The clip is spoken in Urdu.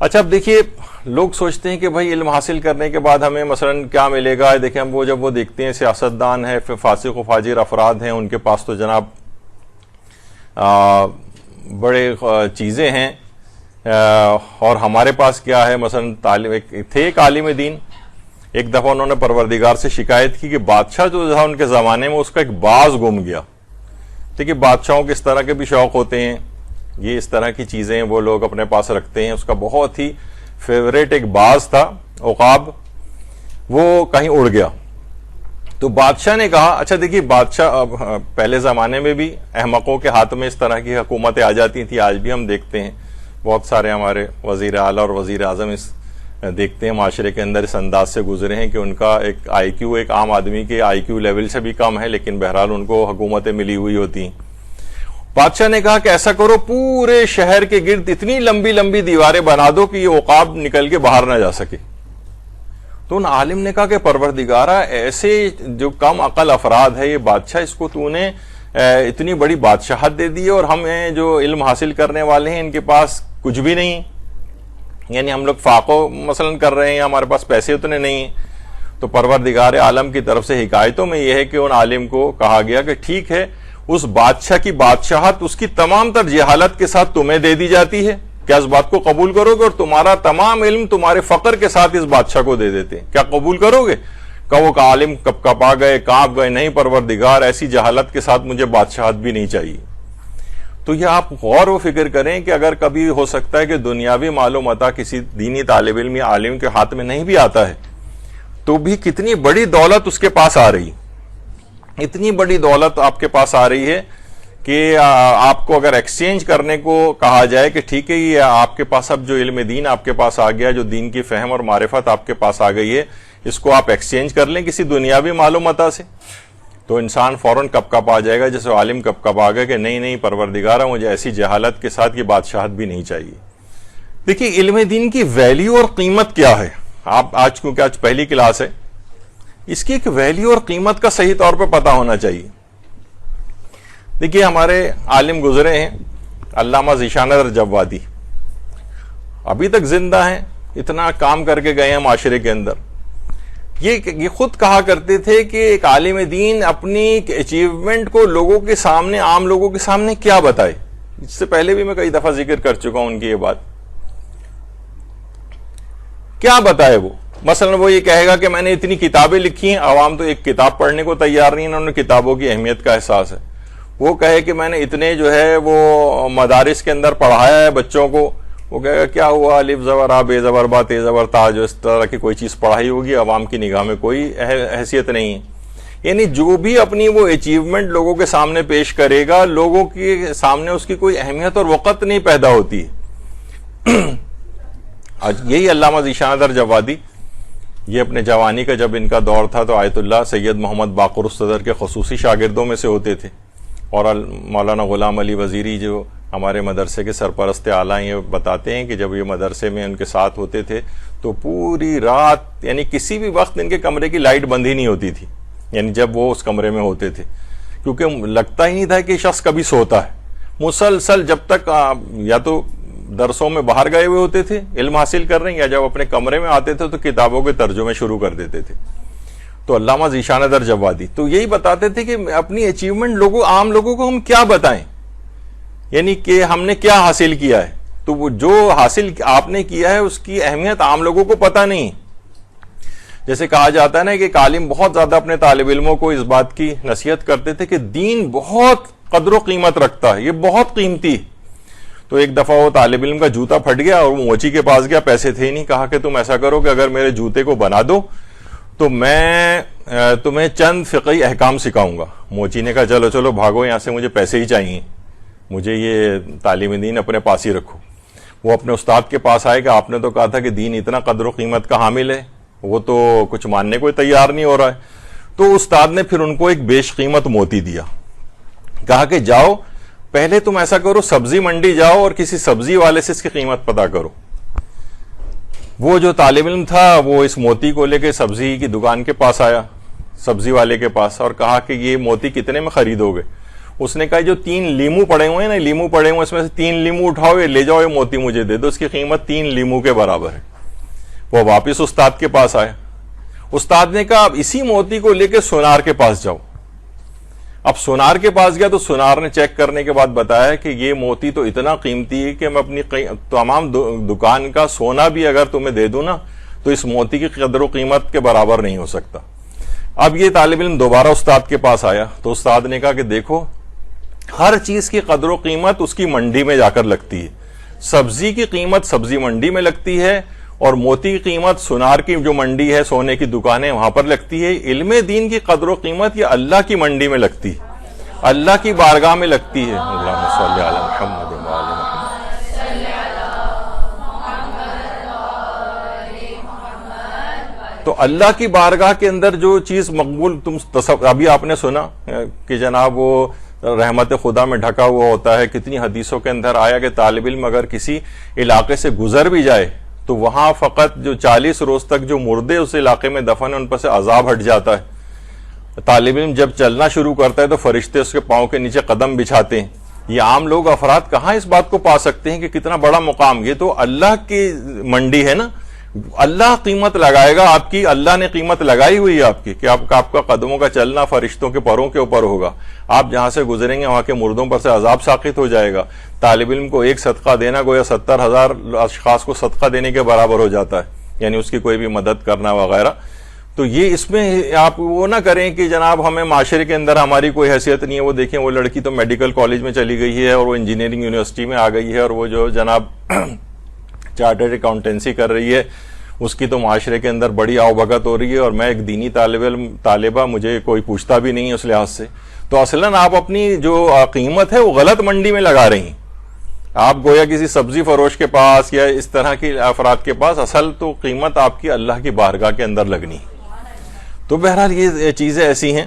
اچھا اب دیکھیے لوگ سوچتے ہیں کہ بھائی علم حاصل کرنے کے بعد ہمیں مثلاً کیا ملے گا. دیکھیں ہم جب وہ دیکھتے ہیں سیاستدان ہیں, فاسق و فاجر افراد ہیں, ان کے پاس تو جناب بڑے چیزیں ہیں, اور ہمارے پاس کیا ہے. مثلاً تھے ایک عالم دین, ایک دفعہ انہوں نے پروردگار سے شکایت کی کہ بادشاہ جو تھا ان کے زمانے میں اس کا ایک باز گم گیا. ٹھیک ہے, بادشاہوں کے اس طرح کے بھی شوق ہوتے ہیں, یہ اس طرح کی چیزیں وہ لوگ اپنے پاس رکھتے ہیں. اس کا بہت ہی فیوریٹ ایک باز تھا, عقاب, وہ کہیں اڑ گیا. تو بادشاہ نے کہا, اچھا دیکھیے بادشاہ پہلے زمانے میں بھی احمقوں کے ہاتھ میں اس طرح کی حکومتیں آ جاتی تھیں, آج بھی ہم دیکھتے ہیں بہت سارے ہمارے وزیر اعلیٰ اور وزیر اعظم دیکھتے ہیں معاشرے کے اندر اس انداز سے گزرے ہیں کہ ان کا ایک آئی کیو ایک عام آدمی کے آئی کیو لیول سے بھی کم ہے, لیکن بہرحال ان کو حکومتیں ملی ہوئی ہوتی ہیں. بادشاہ نے کہا کہ ایسا کرو پورے شہر کے گرد اتنی لمبی لمبی دیواریں بنا دو کہ یہ عقاب نکل کے باہر نہ جا سکے. تو ان عالم نے کہا کہ پروردگارہ ایسے جو کم عقل افراد ہے یہ بادشاہ, اس کو تو نے اتنی بڑی بادشاہت دے دی ہے, اور ہمیں جو علم حاصل کرنے والے ہیں ان کے پاس کچھ بھی نہیں, یعنی ہم لوگ فاقو مثلا کر رہے ہیں, ہمارے پاس پیسے اتنے نہیں ہیں. تو پروردگار عالم کی طرف سے حکایتوں میں یہ ہے کہ ان عالم کو کہا گیا کہ ٹھیک ہے, اس بادشاہ کی بادشاہت اس کی تمام تر جہالت کے ساتھ تمہیں دے دی جاتی ہے, کیا اس بات کو قبول کرو گے؟ اور تمہارا تمام علم تمہارے فقر کے ساتھ اس بادشاہ کو دے دیتے ہیں, کیا قبول کرو گے؟ کہ وہ عالم کب کپا گئے, کانپ گئے, نہیں پروردگار ایسی جہالت کے ساتھ مجھے بادشاہت بھی نہیں چاہیے. تو یہ آپ غور و فکر کریں کہ اگر کبھی ہو سکتا ہے کہ دنیاوی مال و متاع کسی دینی طالب علم یا عالم کے ہاتھ میں نہیں بھی آتا ہے, تو بھی کتنی بڑی دولت اس کے پاس آ رہی, اتنی بڑی دولت آپ کے پاس آ رہی ہے کہ آپ کو اگر ایکسچینج کرنے کو کہا جائے کہ ٹھیک ہے یہ آپ کے پاس اب جو علم دین آپ کے پاس آ گیا, جو دین کی فہم اور معرفت آپ کے پاس آ گئی ہے, اس کو آپ ایکسچینج کر لیں کسی دنیاوی مال و متاع سے, تو انسان فوراً کپ کپ آ جائے گا, جیسے عالم کپ کپ آ گیا کہ نہیں نہیں پروردگارہ مجھے ایسی جہالت کے ساتھ یہ بادشاہت بھی نہیں چاہیے. دیکھیے علم دین کی ویلیو اور قیمت کیا ہے, آپ آج کیونکہ آج پہلی کلاس ہے, اس کی ایک ویلیو اور قیمت کا صحیح طور پہ پتہ ہونا چاہیے. دیکھیے ہمارے عالم گزرے ہیں علامہ ذیشان جوادی, ابھی تک زندہ ہیں, اتنا کام کر کے گئے ہیں معاشرے کے اندر. یہ خود کہا کرتے تھے کہ ایک عالم دین اپنی اچیومنٹ کو لوگوں کے سامنے, عام لوگوں کے سامنے کیا بتائے. اس سے پہلے بھی میں کئی دفعہ ذکر کر چکا ہوں ان کی یہ بات, کیا بتائے وہ. مثلا وہ یہ کہے گا کہ میں نے اتنی کتابیں لکھی ہیں, عوام تو ایک کتاب پڑھنے کو تیار نہیں, انہوں نے کتابوں کی اہمیت کا احساس ہے. وہ کہے کہ میں نے اتنے جو ہے وہ مدارس کے اندر پڑھایا ہے بچوں کو, وہ کہے گا کیا ہوا الف زبر آ بے زبر با تے زبر تا, جو اس طرح کی کوئی چیز پڑھائی ہوگی, عوام کی نگاہ میں کوئی حیثیت نہیں ہے. یعنی جو بھی اپنی وہ اچیومنٹ لوگوں کے سامنے پیش کرے گا, لوگوں کے سامنے اس کی کوئی اہمیت اور وقت نہیں پیدا ہوتی ہے. یہی علامہ ذیشان جوادی, یہ اپنے جوانی کا جب ان کا دور تھا تو آیت اللہ سید محمد باقر الصدر کے خصوصی شاگردوں میں سے ہوتے تھے, اور مولانا غلام علی وزیری جو ہمارے مدرسے کے سرپرست اعلیٰ یہ بتاتے ہیں کہ جب یہ مدرسے میں ان کے ساتھ ہوتے تھے تو پوری رات, یعنی کسی بھی وقت ان کے کمرے کی لائٹ بند ہی نہیں ہوتی تھی, یعنی جب وہ اس کمرے میں ہوتے تھے, کیونکہ لگتا ہی نہیں تھا کہ شخص کبھی سوتا ہے. مسلسل جب تک یا تو درسوں میں باہر گئے ہوئے ہوتے تھے علم حاصل کر رہے ہیں, یا جب اپنے کمرے میں آتے تھے تو کتابوں کے ترجمے شروع کر دیتے تھے. تو علامہ ذیشان جوادی تو یہی بتاتے تھے کہ اپنی اچیومنٹ عام لوگوں کو ہم کیا بتائیں, یعنی کہ ہم نے کیا حاصل کیا ہے. تو وہ جو حاصل آپ نے کیا ہے اس کی اہمیت عام لوگوں کو پتہ نہیں. جیسے کہا جاتا ہے نا کہ ایک عالم بہت زیادہ اپنے طالب علموں کو اس بات کی نصیحت کرتے تھے کہ دین بہت قدر و قیمت رکھتا ہے, یہ بہت قیمتی. تو ایک دفعہ وہ طالب علم کا جوتا پھٹ گیا اور وہ موچی کے پاس گیا, پیسے تھے نہیں, کہا کہ تم ایسا کرو کہ اگر میرے جوتے کو بنا دو تو میں تمہیں چند فقہی احکام سکھاؤں گا. موچی نے کہا چلو چلو بھاگو یہاں سے, مجھے پیسے ہی چاہیے, مجھے یہ تعلیم دین اپنے پاس ہی رکھو. وہ اپنے استاد کے پاس آئے کہ آپ نے تو کہا تھا کہ دین اتنا قدر و قیمت کا حامل ہے, وہ تو کچھ ماننے کو تیار نہیں ہو رہا ہے. تو استاد نے پھر ان کو ایک بیش قیمت موتی دیا, کہا کہ جاؤ پہلے تم ایسا کرو, سبزی منڈی جاؤ اور کسی سبزی والے سے اس کی قیمت پتا کرو. وہ جو طالب علم تھا وہ اس موتی کو لے کے سبزی کی دکان کے پاس آیا, سبزی والے کے پاس, اور کہا کہ یہ موتی کتنے میں خریدو گے. اس نے کہا جو 3 لیمو پڑے ہوئے ہیں نا، لیمو پڑے ہوئے اس میں سے 3 لیمو اٹھاؤ، یہ لے جاؤ، یہ موتی مجھے دے دو، اس کی قیمت 3 لیمو کے برابر ہے۔ وہ واپس استاد کے پاس آئے، استاد نے کہا اب اسی موتی کو لے کے سونار کے پاس جاؤ۔ اب سونار کے پاس گیا تو سونار نے چیک کرنے کے بعد بتایا کہ یہ موتی تو اتنا قیمتی ہے کہ میں اپنی تمام دکان کا سونا بھی اگر تمہیں دے دوں نا تو اس موتی کی قدر و قیمت کے برابر نہیں ہو سکتا۔ اب یہ طالب علم دوبارہ استاد کے پاس آیا تو استاد نے کہا کہ دیکھو، ہر چیز کی قدر و قیمت اس کی منڈی میں جا کر لگتی ہے۔ سبزی کی قیمت سبزی منڈی میں لگتی ہے اور موتی کی قیمت سونار کی جو منڈی ہے، سونے کی دکانیں، وہاں پر لگتی ہے۔ علم دین کی قدر و قیمت یہ اللہ کی منڈی میں لگتی ہے، اللہ کی بارگاہ میں لگتی ہے۔ اللہم صلی علی محمد و آل محمد۔ تو اللہ کی بارگاہ کے اندر جو چیز مقبول، ابھی آپ نے سنا کہ جناب وہ رحمت خدا میں ڈھکا ہوا ہوتا ہے، کتنی حدیثوں کے اندر آیا کہ طالب علم اگر کسی علاقے سے گزر بھی جائے تو وہاں فقط جو 40 روز تک جو مردے اس علاقے میں دفن ہیں ان پر سے عذاب ہٹ جاتا ہے۔ طالب علم جب چلنا شروع کرتا ہے تو فرشتے اس کے پاؤں کے نیچے قدم بچھاتے ہیں۔ یہ عام لوگ افراد کہاں اس بات کو پا سکتے ہیں کہ کتنا بڑا مقام، یہ تو اللہ کی منڈی ہے نا، اللہ قیمت لگائے گا آپ کی، اللہ نے قیمت لگائی ہوئی ہے آپ کی کہ آپ کا قدموں کا چلنا فرشتوں کے پروں کے اوپر ہوگا، آپ جہاں سے گزریں گے وہاں کے مردوں پر سے عذاب ساقط ہو جائے گا۔ طالب علم کو ایک صدقہ دینا گویا 70,000 اشخاص کو صدقہ دینے کے برابر ہو جاتا ہے، یعنی اس کی کوئی بھی مدد کرنا وغیرہ۔ تو یہ اس میں آپ وہ نہ کریں کہ جناب ہمیں معاشرے کے اندر ہماری کوئی حیثیت نہیں ہے، وہ دیکھیں وہ لڑکی تو میڈیکل کالج میں چلی گئی ہے اور وہ انجینئرنگ یونیورسٹی میں آ گئی ہے اور وہ جو جناب چارٹرڈ اکاؤنٹنسی کر رہی ہے اس کی تو معاشرے کے اندر بڑی آؤ بھگت ہو رہی ہے، اور میں ایک دینی طالبہ، مجھے کوئی پوچھتا بھی نہیں ہے اس لحاظ سے۔ تو اصلاً آپ اپنی جو قیمت ہے وہ غلط منڈی میں لگا رہی ہیں، آپ گویا کسی سبزی فروش کے پاس یا اس طرح کے افراد کے پاس، اصل تو قیمت آپ کی اللہ کی بارگاہ کے اندر لگنی۔ تو بہرحال یہ چیزیں ایسی ہیں۔